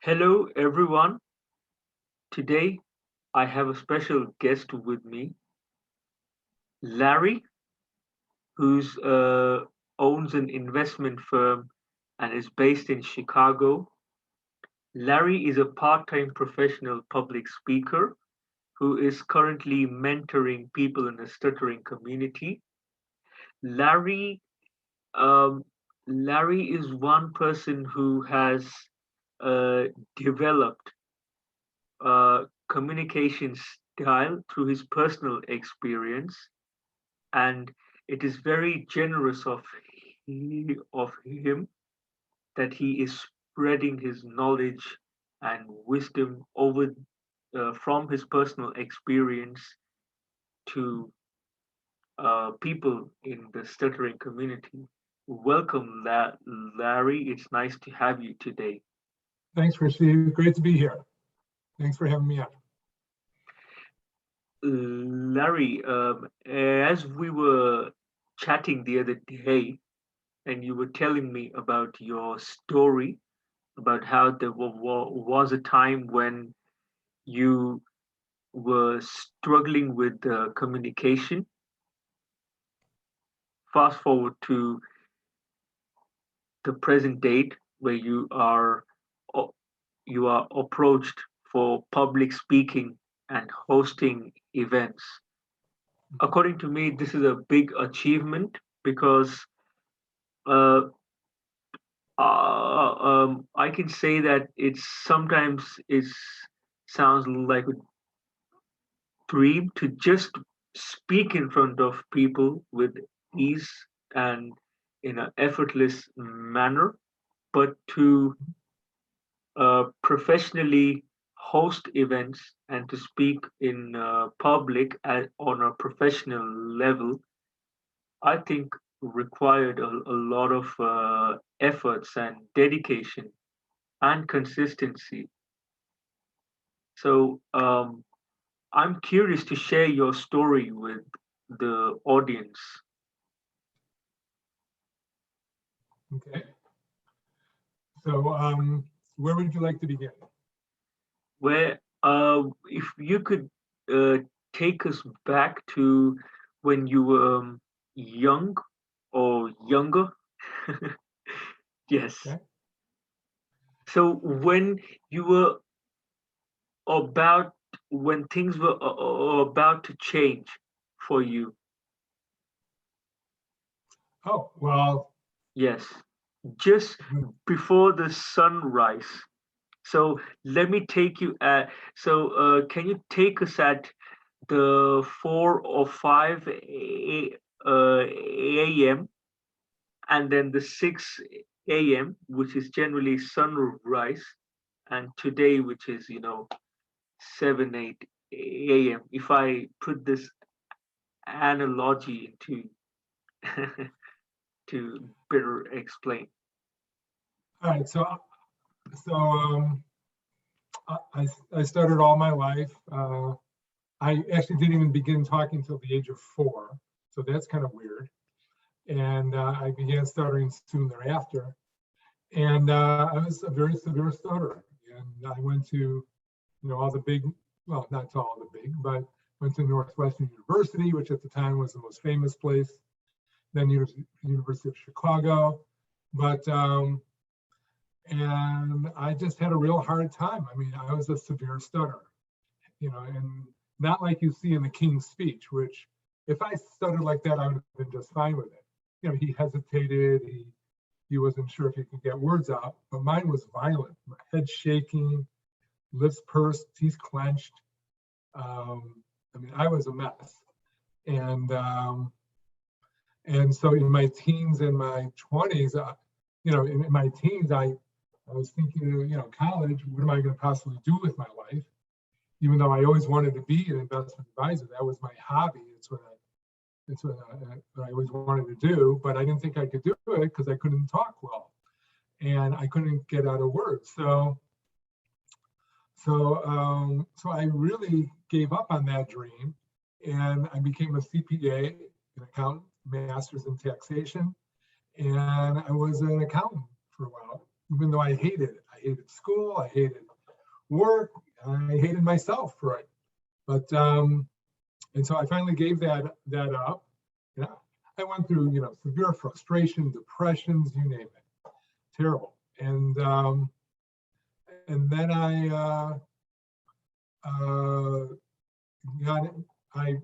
Hello, everyone. Today I have a special guest with me, Larry, who's owns an investment firm and is based in Chicago. Larry is a part-time professional public speaker who is currently mentoring people in the stuttering community. Larry, um, Larry is one person who has uh, developed communication style through his personal experience, and it is very generous of him that he is spreading his knowledge and wisdom over from his personal experience to people in the stuttering community. Welcome, Larry. It's nice to have you today. Thanks, Steve. Great to be here. Thanks for having me on. Larry, as we were chatting the other day, and you were telling me about your story, about how there was a time when you were struggling with communication. Fast forward to the present date, where you are approached for public speaking and hosting events. According to me, this is a big achievement because uh, I can say that it sounds like a dream to just speak in front of people with ease and in an effortless manner, but to professionally host events and to speak in public on a professional level, I think required a lot of efforts and dedication and consistency. So I'm curious to share your story with the audience. Okay. So where would you like to begin? Where if you could uh, take us back to when you were young or younger. Yes. Okay. So when you were about when things were about to change for you. Oh, well. Yes. Just before the sunrise. So let me take you at. So can you take us at the 4 or 5 a.m. and then the 6 a.m., which is generally sunrise, and today, which is 7, 8 a.m. If I put this analogy into to better explain. All right. So I started all my life. I actually didn't even begin talking until the age of 4, so that's kind of weird. And I began stuttering soon thereafter. And I was a very severe stutterer. And I went to, all the big, well, not to all the big, but went to Northwestern University, which at the time was the most famous place, then University of Chicago. But, and I just had a real hard time. I mean, I was a severe stutterer, and not like you see in the King's Speech, which if I stuttered like that, I would have been just fine with it. He hesitated, he wasn't sure if he could get words out, but mine was violent. My head shaking, lips pursed, teeth clenched. I mean, I was a mess. And so in my teens and my 20s, in my teens, I was thinking, college, what am I going to possibly do with my life? Even though I always wanted to be an investment advisor, that was my hobby. It's what I always wanted to do, but I didn't think I could do it because I couldn't talk well, and I couldn't get out of words. So I really gave up on that dream, and I became a CPA, an accountant, master's in taxation, and I was an accountant for a while, even though I hated it. I hated school, I hated work, I hated myself for it. But and so I finally gave that up. Yeah, I went through, severe frustration, depressions, you name it, terrible. And then I got it. I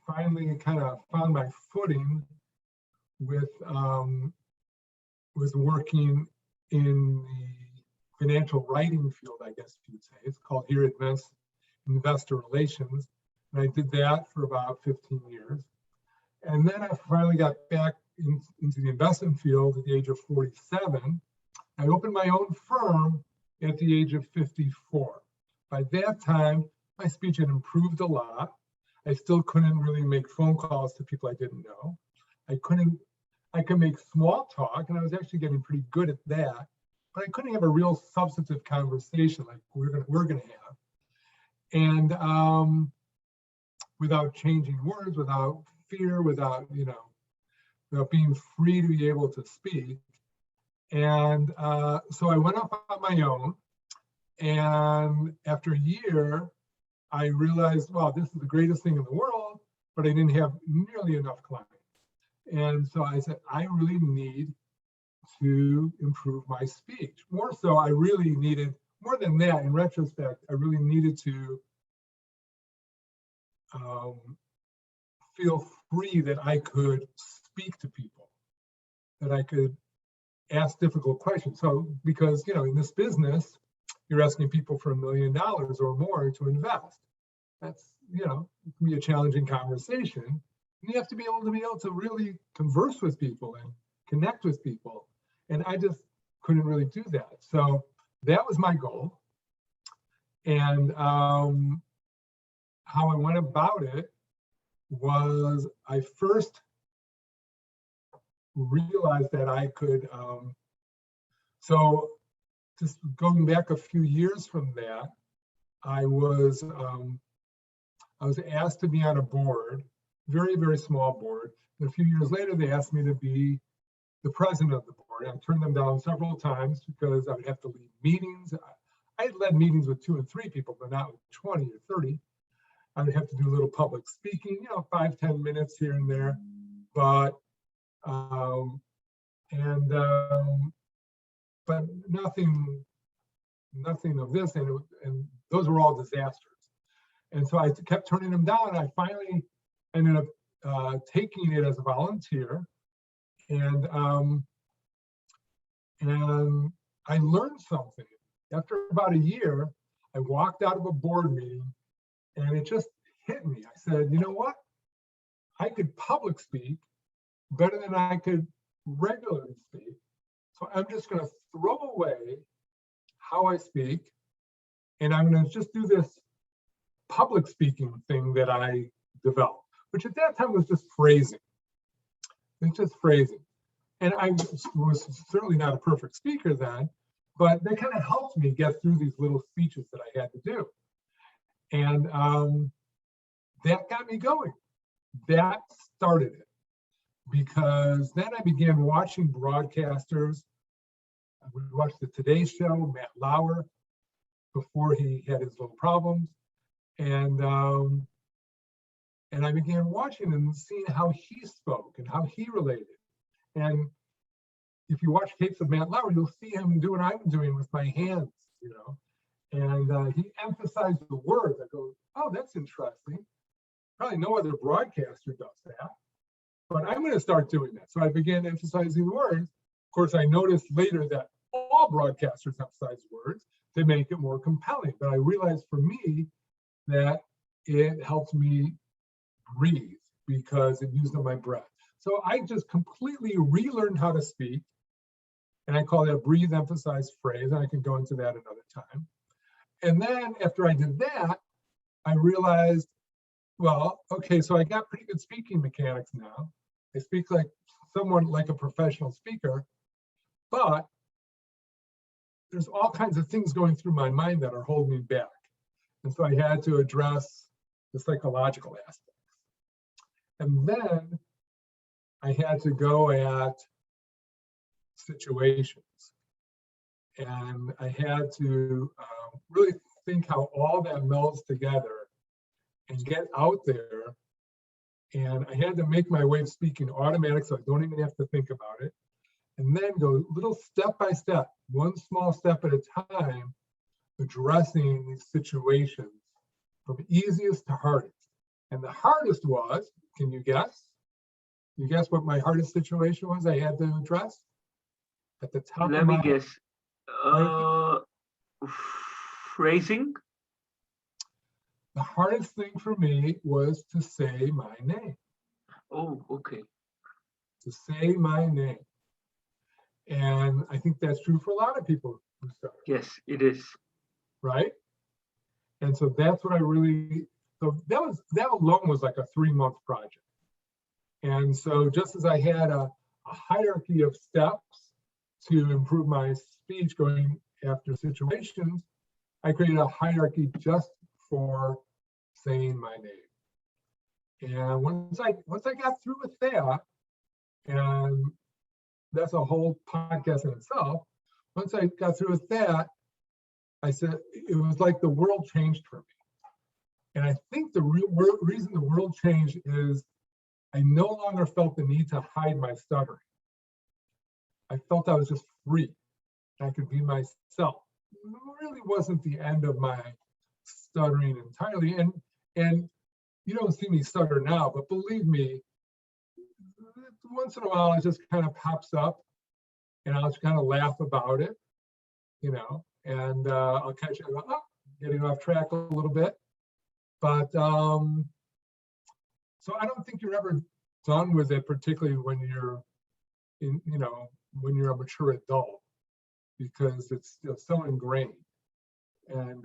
finally kind of found my footing with working in the financial writing field, I guess you'd say. It's called here Advanced Investor Relations. And I did that for about 15 years. And then I finally got back into the investment field at the age of 47. I opened my own firm at the age of 54. By that time, my speech had improved a lot. I still couldn't really make phone calls to people I didn't know. I could make small talk, and I was actually getting pretty good at that, but I couldn't have a real substantive conversation like we're gonna have. And without changing words, without fear, without being free to be able to speak. And so I went up on my own, and after a year, I realized, wow, this is the greatest thing in the world, but I didn't have nearly enough clients. And so I said, I really need to improve my speech. More so, I really needed, more than that, in retrospect, I really needed to feel free that I could speak to people, that I could ask difficult questions. So, because, in this business, you're asking people for $1 million or more to invest. That's, it can be a challenging conversation. And you have to be able to really converse with people and connect with people. And I just couldn't really do that. So that was my goal. And how I went about it was I first realized that I could, so just going back a few years from that, I was asked to be on a board, very, very small board. And a few years later, they asked me to be the president of the board. I turned them down several times because I would have to lead meetings. I had led meetings with 2 and 3 people, but not with 20 or 30. I would have to do a little public speaking, 5-10 minutes here and there, but but nothing of this, and those were all disasters. And so I kept turning them down. I finally ended up taking it as a volunteer, and I learned something. After about a year, I walked out of a board meeting, and it just hit me. I said, you know what? I could public speak better than I could regularly speak. So I'm just going to throw away how I speak, and I'm going to just do this public speaking thing that I developed, which at that time was just phrasing. It's just phrasing. And I was certainly not a perfect speaker then, but they kind of helped me get through these little speeches that I had to do. And that got me going. That started it, because then I began watching broadcasters. I would watch the Today Show, Matt Lauer, before he had his little problems. And I began watching and seeing how he spoke and how he related. And if you watch tapes of Matt Lauer, you'll see him do what I'm doing with my hands, And he emphasized the words. I go, oh, that's interesting. Probably no other broadcaster does that, but I'm going to start doing that. So I began emphasizing the words. Of course, I noticed later that all broadcasters emphasize words to make it more compelling. But I realized for me that it helped me breathe because it used up my breath. So I just completely relearned how to speak. And I call that breathe, emphasize, phrase. And I can go into that another time. And then after I did that, I realized, well, okay, so I got pretty good speaking mechanics now. I speak like someone like a professional speaker, but there's all kinds of things going through my mind that are holding me back. And so I had to address the psychological aspects. And then I had to go at situations. And I had to really think how all that melds together and get out there. And I had to make my way of speaking automatic, so I don't even have to think about it. And then go little step by step, one small step at a time, addressing these situations from easiest to hardest. And the hardest was, can you guess? You guess what my hardest situation was I had to address? At the top Let of me my guess. Uh, Phrasing? the hardest thing for me was to say my name, Oh, okay. to say my name. And I think that's true for a lot of people who stutter, Yes, it is. right? And so that's what I really, so that alone was like a 3-month project. And so just as I had a hierarchy of steps to improve my speech going after situations, I created a hierarchy just for saying my name. And once I got through with that, and that's a whole podcast in itself. Once I got through with that, I said it was like the world changed for me. And I think the reason the world changed is I no longer felt the need to hide my stuttering. I felt I was just free. I could be myself. It really wasn't the end of my stuttering entirely. And you don't see me stutter now, but believe me, once in a while it just kind of pops up and I'll just kind of laugh about it, and I'll catch it, getting off track a little bit. But so I don't think you're ever done with it, particularly when you're when you're a mature adult, because it's so ingrained. And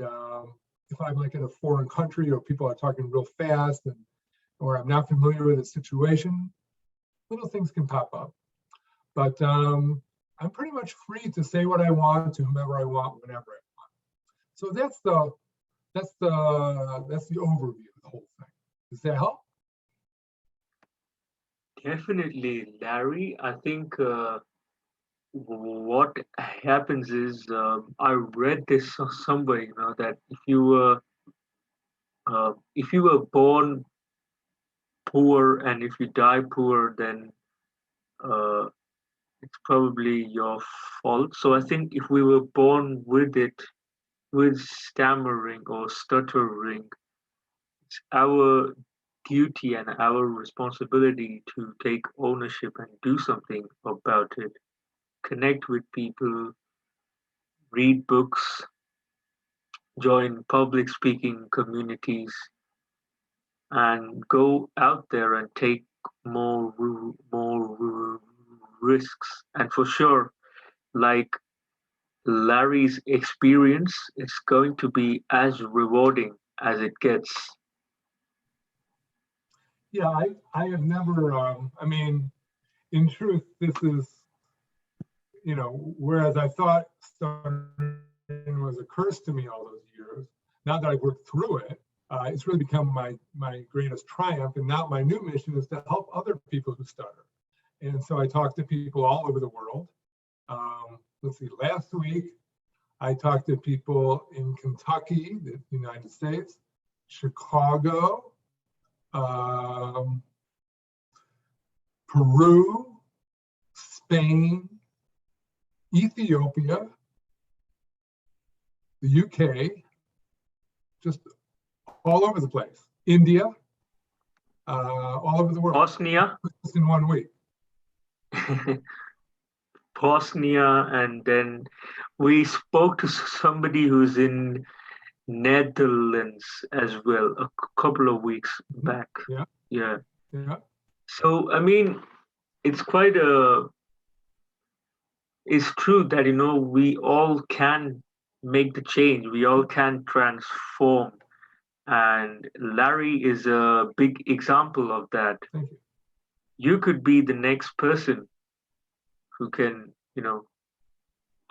if I'm like in a foreign country or people are talking real fast or I'm not familiar with a situation, little things can pop up. But I'm pretty much free to say what I want to whomever I want, whenever I want. So that's the overview of the whole thing. Does that help? Definitely, Larry. I think what happens is I read this somewhere, that if you were born poor and if you die poor, then uh, it's probably your fault. So I think if we were born with it, with stammering or stuttering, it's our duty and our responsibility to take ownership and do something about it. Connect with people, read books, join public speaking communities, and go out there and take more risks. And for sure, like Larry's experience, is going to be as rewarding as it gets. Yeah, I have never, I mean, in truth, this is, whereas I thought stuttering was a curse to me all those years, now that I've worked through it, it's really become my greatest triumph. And now my new mission is to help other people who stutter. And so I talk to people all over the world. Let's see, last week, I talked to people in Kentucky, the United States, Chicago, Peru, Spain, Ethiopia, the UK, just all over the place. India, all over the world. Bosnia, Just in 1 week. Bosnia, and then we spoke to somebody who's in Netherlands as well a couple of weeks back. Yeah. Yeah. Yeah. So I mean, it's it's true that we all can make the change. We all can transform, and Larry is a big example of that. Thank you. You could be the next person who can,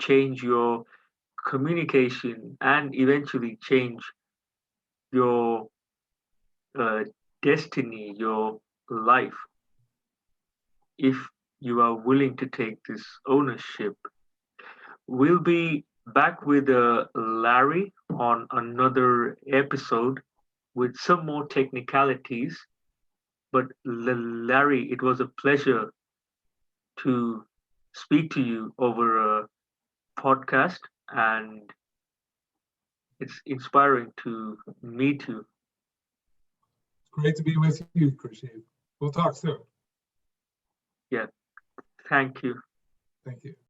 change your communication and eventually change your destiny, your life, if you are willing to take this ownership. We'll be back with Larry on another episode with some more technicalities. But Larry, it was a pleasure to speak to you over a podcast, and it's inspiring to meet you. Great to be with you, Khurshid. We'll talk soon. Yeah, thank you. Thank you.